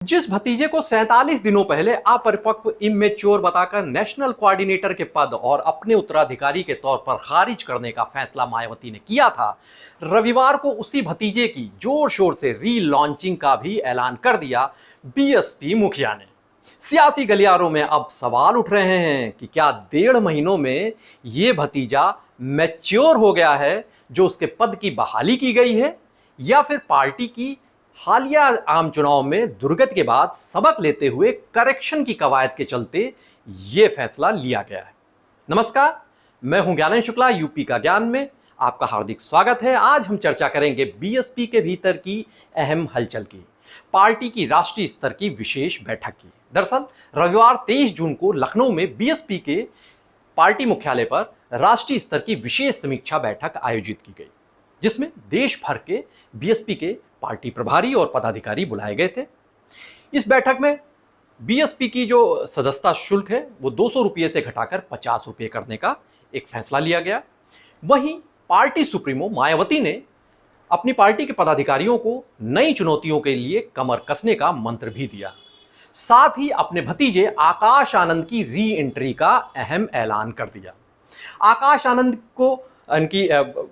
जिस भतीजे को 47 दिनों पहले अपरिपक्व इमेच्योर बताकर नेशनल कोऑर्डिनेटर के पद और अपने उत्तराधिकारी के तौर पर खारिज करने का फैसला मायावती ने किया था, रविवार को उसी भतीजे की जोर शोर से री लॉन्चिंग का भी ऐलान कर दिया बीएसपी मुखिया ने। सियासी गलियारों में अब सवाल उठ रहे हैं कि क्या 1.5 महीनों में यह भतीजा मैच्योर हो गया है जो उसके पद की बहाली की गई है, या फिर पार्टी की हालिया आम चुनाव में दुर्गत के बाद सबक लेते हुए करेक्शन की कवायद के चलते यह फैसला लिया गया है। नमस्कार, मैं हूं ज्ञानेश शुक्ला, यूपी का ज्ञान में आपका हार्दिक स्वागत है। आज हम चर्चा करेंगे बीएसपी के भीतर की अहम हलचल की, पार्टी की राष्ट्रीय स्तर की विशेष बैठक की। दरअसल रविवार 23 जून को लखनऊ में बीएसपी के पार्टी मुख्यालय पर राष्ट्रीय स्तर की विशेष समीक्षा बैठक आयोजित की गई, जिसमें देश भर के बीएसपी के पार्टी प्रभारी और पदाधिकारी बुलाए गए थे। इस बैठक में बीएसपी की जो सदस्यता शुल्क है वो 200 रुपये से घटाकर 50 रुपये करने का एक फैसला लिया गया। वहीं पार्टी सुप्रीमो मायावती ने अपनी पार्टी के पदाधिकारियों को नई चुनौतियों के लिए कमर कसने का मंत्र भी दिया। साथ ही अपने भतीजे आकाश आनंद की री एंट्री का अहम ऐलान कर दिया। आकाश आनंद को उनकी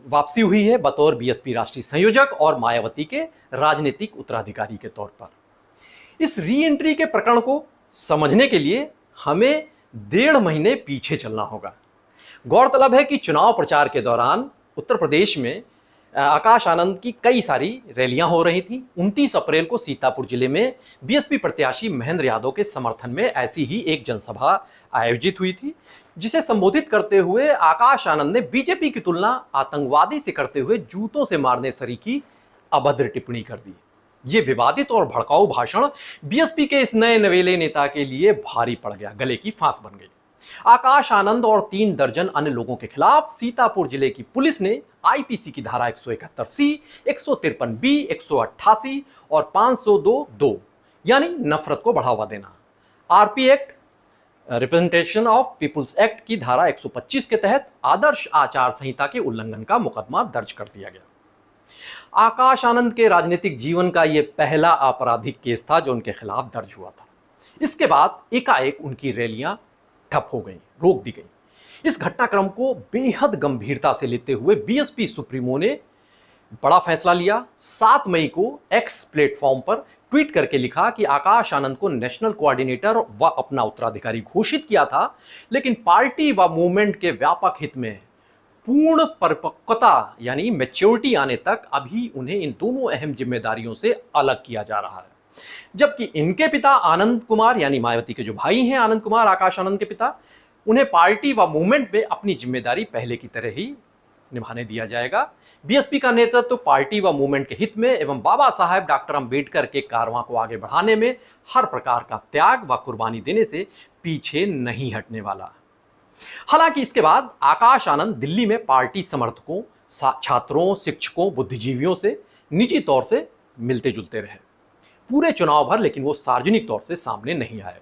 वापसी हुई है बतौर बीएसपी राष्ट्रीय संयोजक और मायावती के राजनीतिक उत्तराधिकारी के तौर पर। इस री एंट्री के प्रकरण को समझने के लिए हमें 1.5 महीने पीछे चलना होगा। गौरतलब है कि चुनाव प्रचार के दौरान उत्तर प्रदेश में आकाश आनंद की कई सारी रैलियां हो रही थी। 29 अप्रैल को सीतापुर जिले में बीएसपी प्रत्याशी महेंद्र यादव के समर्थन में ऐसी ही एक जनसभा आयोजित हुई थी, जिसे संबोधित करते हुए आकाश आनंद ने बीजेपी की तुलना आतंकवादी से करते हुए जूतों से मारने सरीखी अभद्र टिप्पणी कर दी। ये विवादित और भड़काऊ भाषण बीएसपी के इस नए नवेले नेता के लिए भारी पड़ गया, गले की फांस बन गई। आकाश आनंद और 3 दर्जन अन्य लोगों के खिलाफ सीतापुर जिले की पुलिस ने आईपीसी की धारा 171 सी, 153 बी, 188 और 502(2) यानी नफरत को बढ़ावा देना, RP act, representation of people's act की धारा 125 के तहत आदर्श आचार संहिता के उल्लंघन का मुकदमा दर्ज कर दिया गया। आकाश आनंद के राजनीतिक जीवन का यह पहला आपराधिक केस था जो उनके खिलाफ दर्ज हुआ था। इसके बाद एकाएक उनकी रैलियां ठप हो गई, रोक दी गई। इस घटनाक्रम को बेहद गंभीरता से लेते हुए बीएसपी सुप्रीमो ने बड़ा फैसला लिया। 7 मई को एक्स प्लेटफॉर्म पर ट्वीट करके लिखा कि आकाश आनंद को नेशनल कोऑर्डिनेटर व अपना उत्तराधिकारी घोषित किया था, लेकिन पार्टी व मूवमेंट के व्यापक हित में पूर्ण परिपक्वता यानी मैच्योरिटी आने तक अभी उन्हें इन दोनों अहम जिम्मेदारियों से अलग किया जा रहा है। जबकि इनके पिता आनंद कुमार यानी मायावती के जो भाई हैं आनंद कुमार, आकाश आनंद के पिता, उन्हें पार्टी व मूवमेंट में अपनी जिम्मेदारी पहले की तरह ही निभाने दिया जाएगा। बीएसपी का नेतृत्व पार्टी व मूवमेंट के हित में एवं बाबा साहेब डॉक्टर अंबेडकर के कारवां को आगे बढ़ाने में हर प्रकार का त्याग व कुर्बानी देने से पीछे नहीं हटने वाला। हालांकि इसके बाद आकाश आनंद दिल्ली में पार्टी समर्थकों, छात्रों, शिक्षकों, बुद्धिजीवियों से निजी तौर से मिलते जुलते रहे पूरे चुनाव भर, लेकिन वो सार्वजनिक तौर से सामने नहीं आए।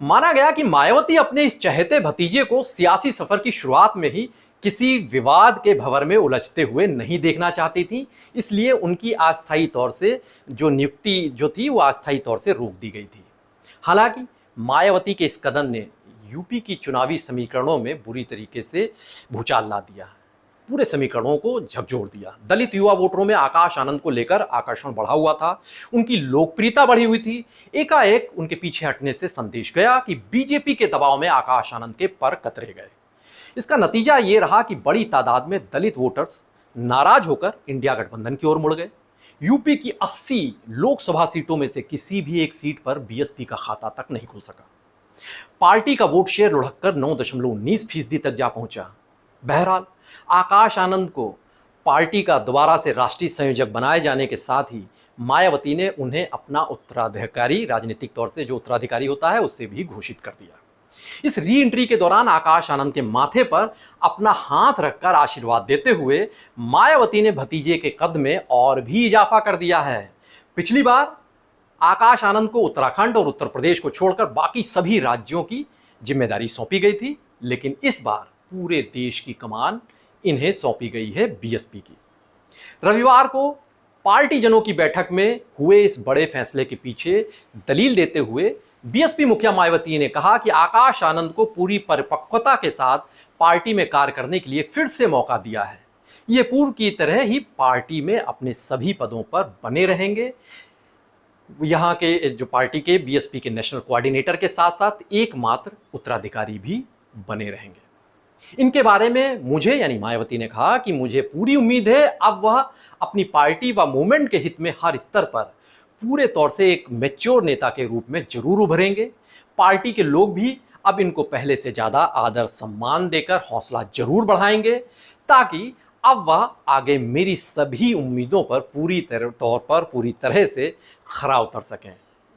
माना गया कि मायावती अपने इस चहेते भतीजे को सियासी सफर की शुरुआत में ही किसी विवाद के भंवर में उलझते हुए नहीं देखना चाहती थी, इसलिए उनकी अस्थायी तौर से जो नियुक्ति जो थी वो अस्थायी तौर से रोक दी गई थी। हालांकि मायावती के इस कदम ने यूपी की चुनावी समीकरणों में बुरी तरीके से भूचाल ला दिया, पूरे समीकरणों को झकझोर दिया। दलित युवा वोटरों में आकाश आनंद को लेकर आकर्षण बढ़ा हुआ था, उनकी लोकप्रियता बढ़ी हुई थी। एकाएक उनके पीछे हटने से संदेश गया कि बीजेपी के दबाव में आकाश आनंद के पर कतरे गए। इसका नतीजा ये रहा कि बड़ी तादाद में दलित वोटर्स नाराज होकर इंडिया गठबंधन की ओर मुड़ गए। यूपी की 80 लोकसभा सीटों में से किसी भी एक सीट पर बीएसपी का खाता तक नहीं खुल सका। पार्टी का वोट शेयर लुढ़ककर 9.19% तक जा पहुंचा। बहरहाल आकाश आनंद को पार्टी का दोबारा से राष्ट्रीय संयोजक बनाए जाने के साथ ही मायावती ने उन्हें अपना उत्तराधिकारी, राजनीतिक तौर से जो उत्तराधिकारी होता है, उससे भी घोषित कर दिया। इस री एंट्री के दौरान आकाश आनंद के माथे पर अपना हाथ रखकर आशीर्वाद देते हुए मायावती ने भतीजे के कद में और भी इजाफा कर दिया है। पिछली बार आकाश आनंद को उत्तराखंड और उत्तर प्रदेश को छोड़कर बाकी सभी राज्यों की जिम्मेदारी सौंपी गई थी, लेकिन इस बार पूरे देश की कमान इन्हें सौंपी गई है बीएसपी की। रविवार को पार्टी जनों की बैठक में हुए इस बड़े फैसले के पीछे दलील देते हुए बीएसपी मुखिया मायावती ने कहा कि आकाश आनंद को पूरी परिपक्वता के साथ पार्टी में कार्य करने के लिए फिर से मौका दिया है। ये पूर्व की तरह ही पार्टी में अपने सभी पदों पर बने रहेंगे। यहाँ के जो पार्टी के बीएसपी के नेशनल कोऑर्डिनेटर के साथ साथ एकमात्र उत्तराधिकारी भी बने रहेंगे। इनके बारे में मुझे यानी मायावती ने कहा कि मुझे पूरी उम्मीद है अब वह अपनी पार्टी व मूवमेंट के हित में हर स्तर पर पूरे तौर से एक मैच्योर नेता के रूप में जरूर उभरेंगे। पार्टी के लोग भी अब इनको पहले से ज्यादा आदर सम्मान देकर हौसला जरूर बढ़ाएंगे ताकि अब वह आगे मेरी सभी उम्मीदों पर पूरी तरह से खरा उतर सकें।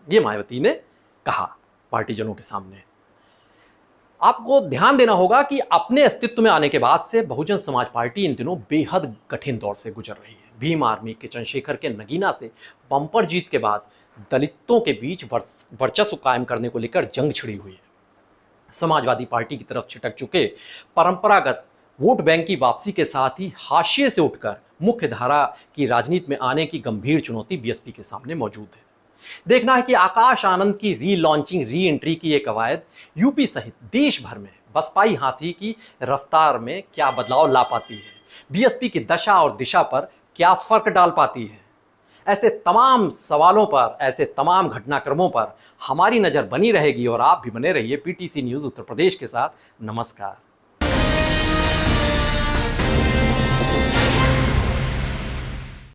ये मायावती ने कहा पार्टीजनों के सामने। आपको ध्यान देना होगा कि अपने अस्तित्व में आने के बाद से बहुजन समाज पार्टी इन दिनों बेहद कठिन दौर से गुजर रही है। भीम आर्मी के चंद्रशेखर के नगीना से बम्पर जीत के बाद दलितों के बीच वर्चस्व कायम करने को लेकर जंग छिड़ी हुई है। समाजवादी पार्टी की तरफ छिटक चुके परंपरागत वोट बैंक की वापसी के साथ ही हाशिए से उठकर मुख्य धारा की राजनीति में आने की गंभीर चुनौती बीएसपी के सामने मौजूद है। देखना है कि आकाश आनंद की री लॉन्चिंग री एंट्री की ये कवायद यूपी सहित देश भर में बसपाई हाथी की रफ्तार में क्या बदलाव ला पाती है, बीएसपी की दशा और दिशा पर क्या फर्क डाल पाती है। ऐसे तमाम सवालों पर, ऐसे तमाम घटनाक्रमों पर हमारी नजर बनी रहेगी और आप भी बने रहिए पीटीसी न्यूज उत्तर प्रदेश के साथ। नमस्कार।